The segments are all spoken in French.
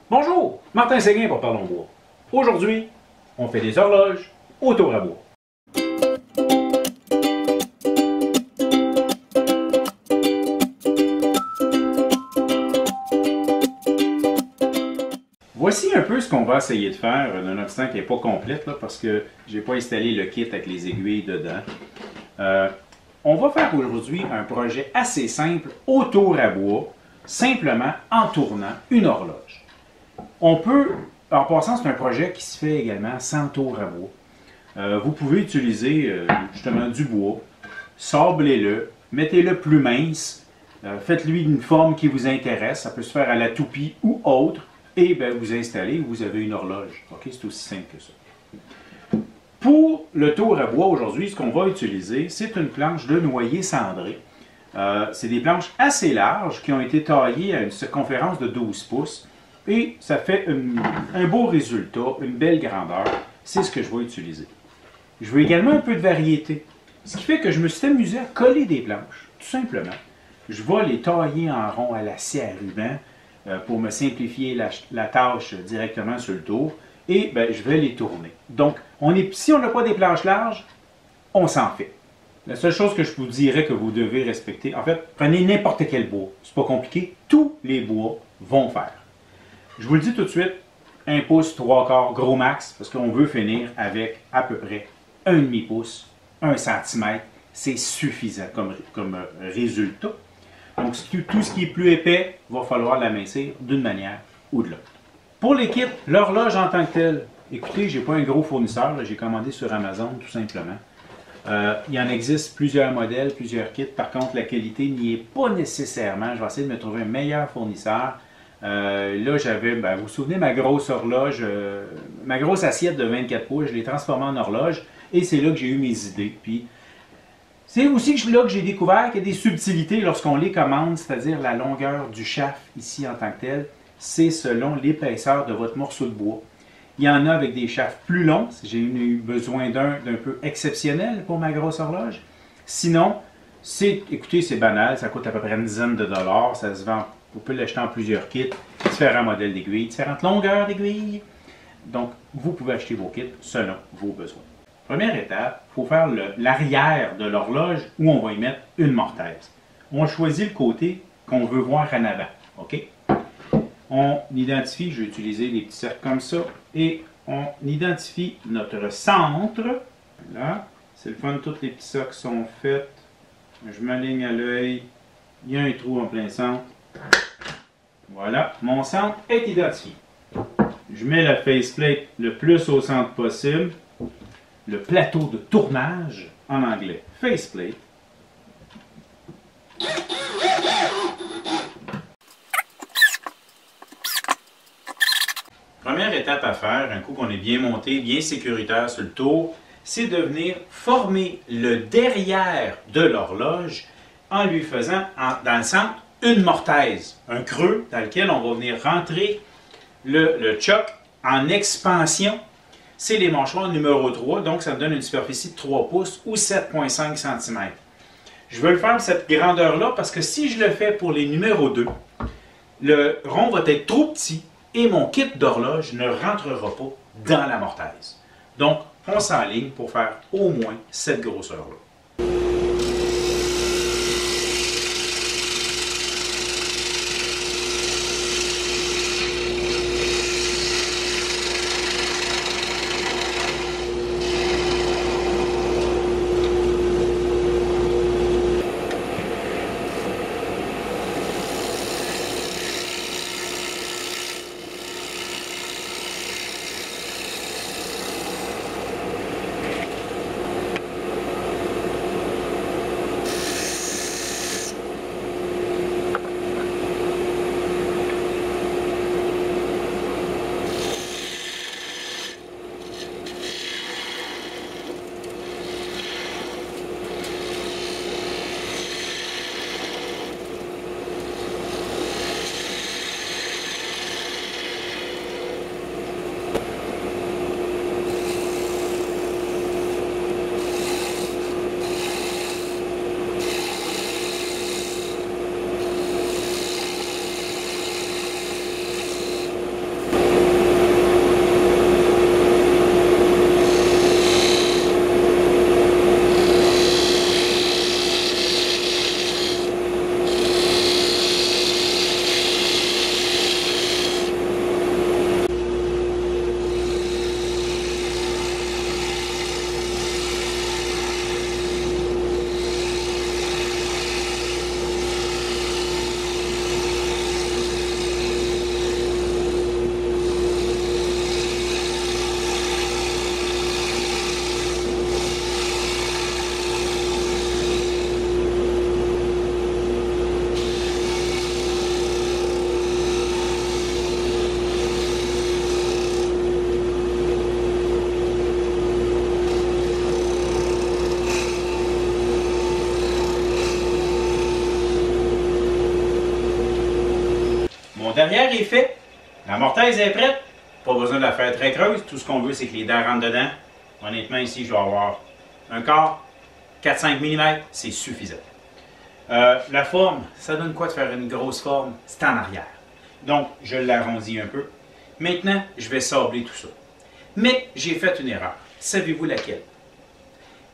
Bonjour, Martin Séguin pour Parlons Bois. Aujourd'hui, on fait des horloges au tour à bois. Voici un peu ce qu'on va essayer de faire, nonobstant qu'elle n'est pas complète, là, parce que je n'ai pas installé le kit avec les aiguilles dedans. On va faire aujourd'hui un projet assez simple au tour à bois, simplement en tournant une horloge. On peut, en passant, c'est un projet qui se fait également sans tour à bois. Vous pouvez utiliser justement du bois, sablez-le, mettez-le plus mince, faites-lui une forme qui vous intéresse, ça peut se faire à la toupie ou autre, et bien, vous installez, vous avez une horloge. Okay? C'est aussi simple que ça. Pour le tour à bois aujourd'hui, ce qu'on va utiliser, c'est une planche de noyer cendré. C'est des planches assez larges qui ont été taillées à une circonférence de 12 pouces. Et ça fait un beau résultat, une belle grandeur. C'est ce que je vais utiliser. Je veux également un peu de variété. Ce qui fait que je me suis amusé à coller des planches, tout simplement. Je vais les tailler en rond à la scie à ruban pour me simplifier la tâche directement sur le tour. Et ben, je vais les tourner. Donc, si on n'a pas des planches larges, on s'en fait. La seule chose que je vous dirais que vous devez respecter, en fait, prenez n'importe quel bois. C'est pas compliqué. Tous les bois vont faire. Je vous le dis tout de suite, 1 pouce, 3/4, gros max, parce qu'on veut finir avec à peu près 1,5 pouce, 1 cm. C'est suffisant comme résultat. Donc, tout ce qui est plus épais, va falloir l'amincir d'une manière ou de l'autre. Pour les kits, l'horloge en tant que telle, écoutez, je n'ai pas un gros fournisseur, j'ai commandé sur Amazon tout simplement. Il en existe plusieurs modèles, plusieurs kits. Par contre, la qualité n'y est pas nécessairement. Je vais essayer de me trouver un meilleur fournisseur. Là, j'avais, vous vous souvenez, ma grosse horloge, ma grosse assiette de 24 pouces, je l'ai transformée en horloge et c'est là que j'ai eu mes idées. Puis, c'est aussi là que j'ai découvert qu'il y a des subtilités lorsqu'on les commande, c'est-à-dire la longueur du shaft ici en tant que tel, c'est selon l'épaisseur de votre morceau de bois. Il y en a avec des shafts plus longs, j'ai eu besoin d'un peu exceptionnel pour ma grosse horloge. Sinon, écoutez, c'est banal, ça coûte à peu près une dizaine de dollars, ça se vend, vous pouvez l'acheter en plusieurs kits, différents modèles d'aiguilles, différentes longueurs d'aiguilles. Donc, vous pouvez acheter vos kits selon vos besoins. Première étape, il faut faire l'arrière de l'horloge où on va y mettre une mortaise. On choisit le côté qu'on veut voir en avant. OK? On identifie, je vais utiliser des petits cercles comme ça, et on identifie notre centre. Là, c'est le fun, tous les petits cercles sont faits. Je m'aligne à l'œil. Il y a un trou en plein centre. Voilà, mon centre est identifié. Je mets la faceplate le plus au centre possible. Le plateau de tournage, en anglais, faceplate. Première étape à faire, un coup qu'on est bien monté, bien sécuritaire sur le tour, c'est de venir former le derrière de l'horloge en lui faisant, dans le centre, une mortaise, un creux dans lequel on va venir rentrer le choc en expansion. C'est les mâchoires numéro 3, donc ça me donne une superficie de 3 pouces ou 7,5 cm. Je veux le faire cette grandeur-là parce que si je le fais pour les numéros 2, le rond va être trop petit et mon kit d'horloge ne rentrera pas dans la mortaise. Donc, on s'enligne pour faire au moins cette grosseur-là. derrière est fait. La mortaise est prête. Pas besoin de la faire très creuse. Tout ce qu'on veut, c'est que les dents rentrent dedans. Honnêtement, ici, je vais avoir un quart, 4-5 mm, c'est suffisant. La forme, ça donne quoi de faire une grosse forme? C'est en arrière. Donc, je l'arrondis un peu. Maintenant, je vais sabler tout ça. Mais j'ai fait une erreur. Savez-vous laquelle?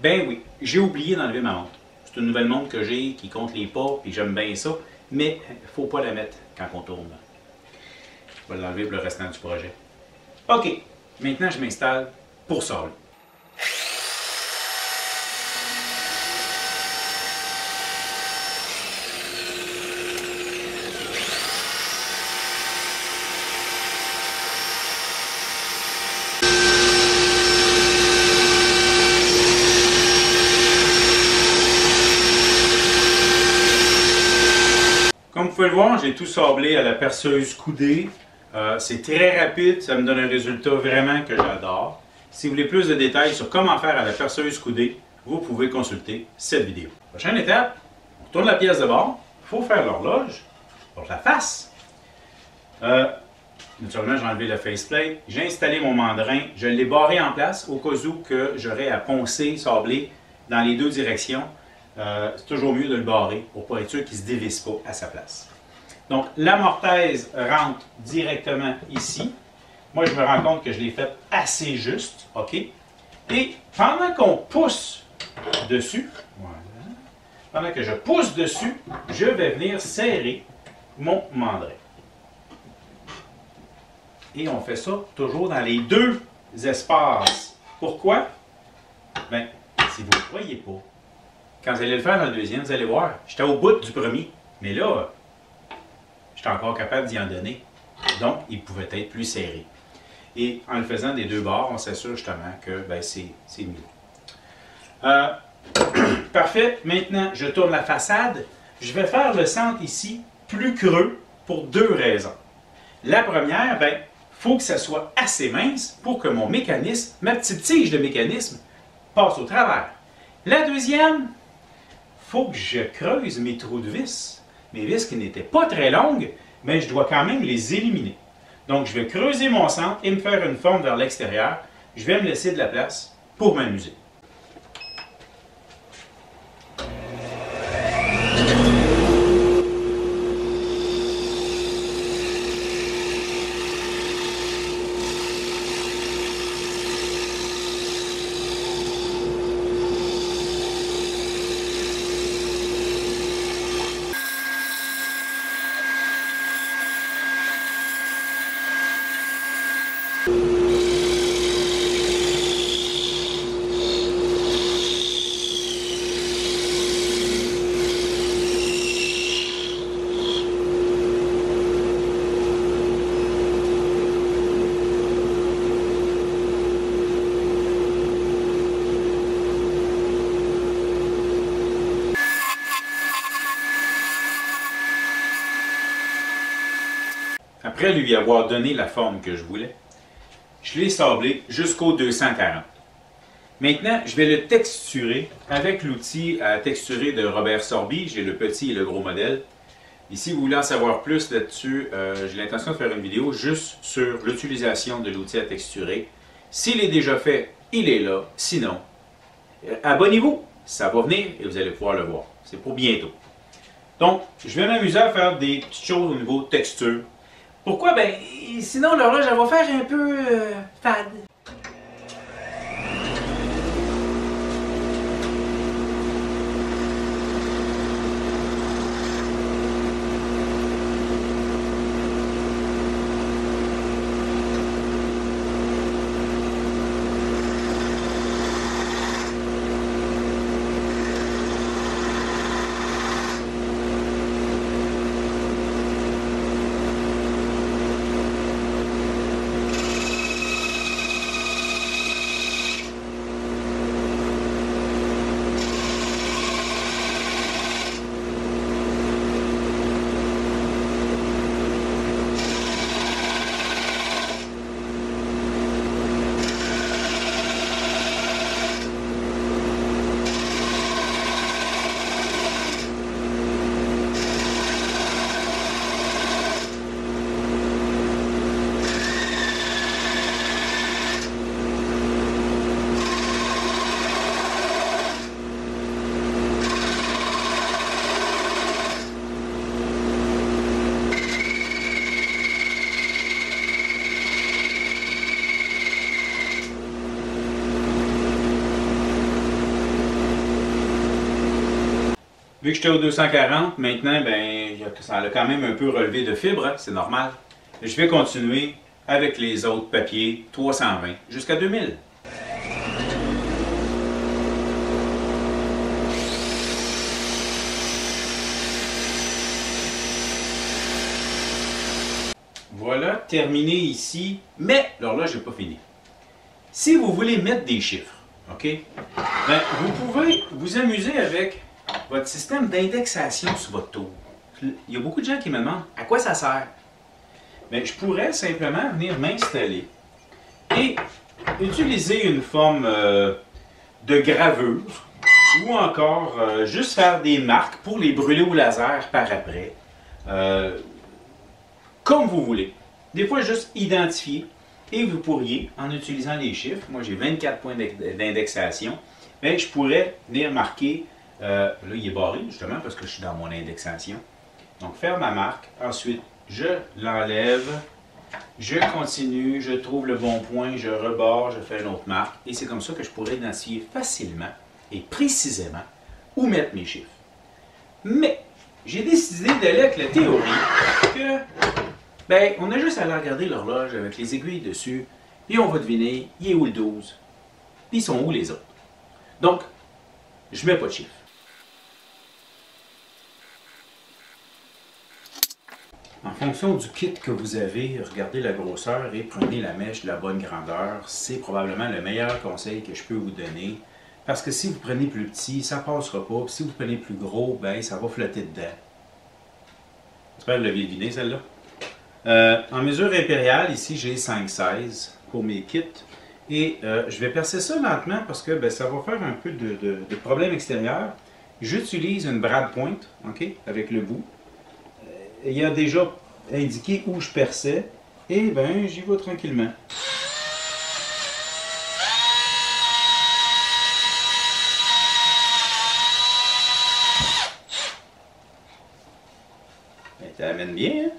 Ben oui, j'ai oublié d'enlever ma montre. C'est une nouvelle montre que j'ai qui compte les pas, puis j'aime bien ça, mais il ne faut pas la mettre quand on tourne. Je vais l'enlever pour le restant du projet. OK, maintenant je m'installe pour sabler. Comme vous pouvez le voir, j'ai tout sablé à la perceuse coudée. C'est très rapide, ça me donne un résultat vraiment que j'adore. Si vous voulez plus de détails sur comment faire à la perceuse coudée, vous pouvez consulter cette vidéo. Prochaine étape, on tourne la pièce de bord. Il faut faire l'horloge pour la face. Naturellement, j'ai enlevé le faceplate. J'ai installé mon mandrin. Je l'ai barré en place au cas où que j'aurais à poncer, sabler dans les deux directions. C'est toujours mieux de le barrer pour pas être sûr qu'il ne se dévisse pas à sa place. Donc, la mortaise rentre directement ici. Moi, je me rends compte que je l'ai faite assez juste. OK? Et pendant qu'on pousse dessus, voilà, pendant que je pousse dessus, je vais venir serrer mon mandrin. Et on fait ça toujours dans les deux espaces. Pourquoi? Bien, si vous ne le croyez pas, quand vous allez le faire dans le deuxième, vous allez voir, j'étais au bout du premier, mais là, j'étais encore capable d'y en donner. Donc, il pouvait être plus serré. Et en le faisant des deux bords, on s'assure justement que ben, c'est mieux. Parfait. Maintenant, je tourne la façade. Je vais faire le centre ici plus creux pour deux raisons. La première, ben, faut que ça soit assez mince pour que mon mécanisme, ma petite tige de mécanisme, passe au travers. La deuxième, faut que je creuse mes trous de vis. Mes vis qui n'étaient pas très longues, mais je dois quand même les éliminer. Donc, je vais creuser mon centre et me faire une forme vers l'extérieur. Je vais me laisser de la place pour m'amuser. Après lui avoir donné la forme que je voulais, je l'ai sablé jusqu'au 240. Maintenant, je vais le texturer avec l'outil à texturer de Robert Sorby. J'ai le petit et le gros modèle. Et si vous voulez en savoir plus là-dessus, j'ai l'intention de faire une vidéo juste sur l'utilisation de l'outil à texturer. S'il est déjà fait, il est là. Sinon, abonnez-vous, ça va venir et vous allez pouvoir le voir. C'est pour bientôt. Donc, je vais m'amuser à faire des petites choses au niveau texture. Pourquoi? Ben, sinon l'horloge, elle va faire un peu fade. Vu que j'étais au 240, maintenant, ben, ça a quand même un peu relevé de fibres, hein, c'est normal. Je vais continuer avec les autres papiers 320 jusqu'à 2000. Voilà, terminé ici, mais l'horloge n'est pas finie. Si vous voulez mettre des chiffres, OK, ben, vous pouvez vous amuser avec votre système d'indexation sur votre tour. Il y a beaucoup de gens qui me demandent à quoi ça sert. Bien, je pourrais simplement venir m'installer et utiliser une forme de gravure ou encore juste faire des marques pour les brûler au laser par après. Comme vous voulez. Des fois, juste identifier. Et vous pourriez, en utilisant les chiffres, moi j'ai 24 points d'indexation, mais je pourrais venir marquer, là il est barré justement parce que je suis dans mon indexation. Donc faire ma marque, ensuite je l'enlève, je continue, je trouve le bon point, je rebarre, je fais une autre marque. Et c'est comme ça que je pourrais identifier facilement et précisément où mettre mes chiffres. Mais j'ai décidé d'aller avec la théorie que ben, on a juste à aller regarder l'horloge avec les aiguilles dessus, et on va deviner, il est où le 12, puis ils sont où les autres. Donc, je ne mets pas de chiffre. En fonction du kit que vous avez, regardez la grosseur et prenez la mèche de la bonne grandeur. C'est probablement le meilleur conseil que je peux vous donner. Parce que si vous prenez plus petit, ça ne passera pas. Puis si vous prenez plus gros, ben, ça va flotter dedans. J'espère que vous l'avez deviné, celle-là. En mesure impériale, ici j'ai 5,16 pour mes kits. Et je vais percer ça lentement parce que ben, ça va faire un peu de problème extérieur. J'utilise une brade pointe, ok, avec le bout. Il y a déjà indiqué où je perçais. Et ben j'y vais tranquillement. Ben, t'amènes bien, hein?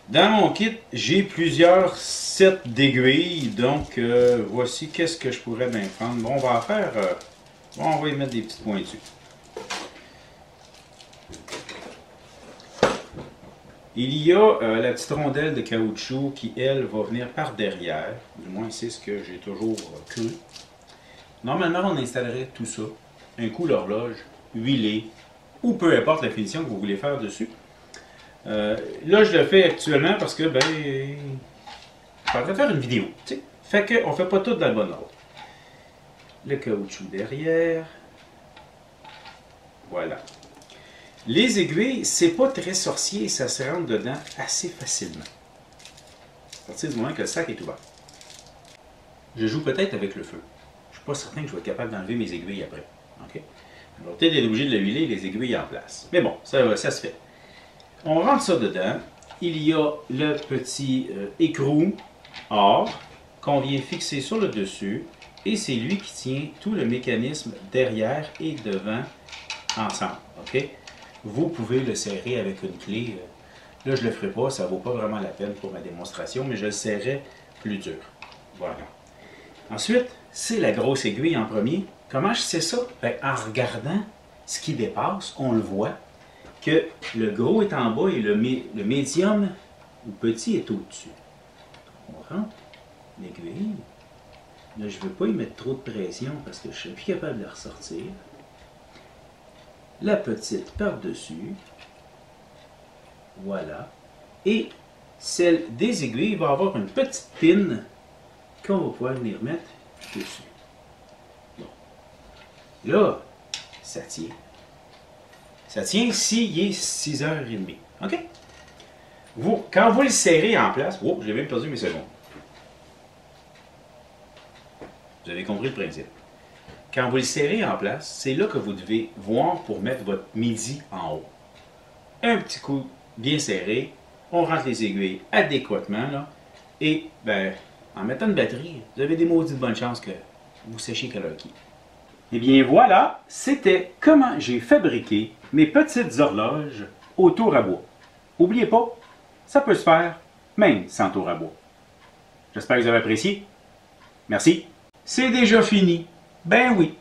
Dans mon kit, j'ai plusieurs sets d'aiguilles, donc voici qu'est-ce que je pourrais bien prendre. Bon, on va en faire, bon, on va y mettre des petites pointures. Il y a la petite rondelle de caoutchouc qui, elle, va venir par derrière. Du moins, c'est ce que j'ai toujours cru. Normalement, on installerait tout ça. Un coup l'horloge, huilé, ou peu importe la finition que vous voulez faire dessus. Là, je le fais actuellement parce que, ben, je suis en train de faire une vidéo. T'sais. Fait qu'on ne fait pas tout dans le bon ordre. Le caoutchouc derrière. Voilà. Les aiguilles, c'est pas très sorcier et ça se rentre dedans assez facilement. À partir du moment que le sac est ouvert. Je joue peut-être avec le feu. Je ne suis pas certain que je vais être capable d'enlever mes aiguilles après. Okay? Je vais peut-être être obligé de le huiler les aiguilles en place. Mais bon, ça se fait. On rentre ça dedans. Il y a le petit écrou or qu'on vient fixer sur le dessus. Et c'est lui qui tient tout le mécanisme derrière et devant ensemble. Okay? Vous pouvez le serrer avec une clé. Là, je ne le ferai pas. Ça ne vaut pas vraiment la peine pour ma démonstration. Mais je le serrai plus dur. Voilà. Ensuite, c'est la grosse aiguille en premier. Comment je sais ça? Ben, en regardant ce qui dépasse, on le voit. Que le gros est en bas et le médium ou petit est au-dessus. On rentre l'aiguille. Là, je ne veux pas y mettre trop de pression parce que je ne suis plus capable de la ressortir. La petite par-dessus. Voilà. Et celle des aiguilles va avoir une petite pine qu'on va pouvoir venir mettre dessus. Bon. Là, ça tient. Ça tient s'il est 6h30. OK? Quand vous le serrez en place... Oh, j'ai même perdu mes secondes. Vous avez compris le principe. Quand vous le serrez en place, c'est là que vous devez voir pour mettre votre midi en haut. Un petit coup bien serré. On rentre les aiguilles adéquatement. Là, et ben, en mettant une batterie, vous avez des maudites bonnes chances que vous séchiez Color Key. Eh bien voilà, c'était comment j'ai fabriqué mes petites horloges au tour à bois. N'oubliez pas, ça peut se faire même sans tour à bois. J'espère que vous avez apprécié. Merci. C'est déjà fini. Ben oui.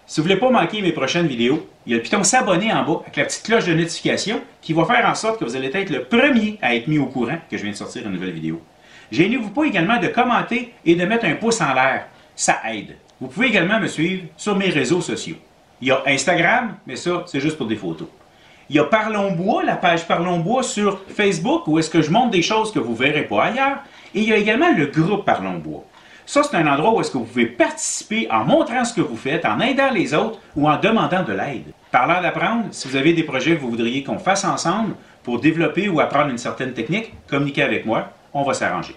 Si vous ne voulez pas manquer mes prochaines vidéos, il y a le piton s'abonner en bas avec la petite cloche de notification qui va faire en sorte que vous allez être le premier à être mis au courant que je viens de sortir une nouvelle vidéo. Gênez-vous pas également de commenter et de mettre un pouce en l'air. Ça aide. Vous pouvez également me suivre sur mes réseaux sociaux. Il y a Instagram, mais ça, c'est juste pour des photos. Il y a Parlons Bois, la page Parlons Bois sur Facebook, où est-ce que je montre des choses que vous ne verrez pas ailleurs. Et il y a également le groupe Parlons Bois. Ça, c'est un endroit où est-ce que vous pouvez participer en montrant ce que vous faites, en aidant les autres ou en demandant de l'aide. Parlant d'apprendre, si vous avez des projets que vous voudriez qu'on fasse ensemble pour développer ou apprendre une certaine technique, communiquez avec moi, on va s'arranger.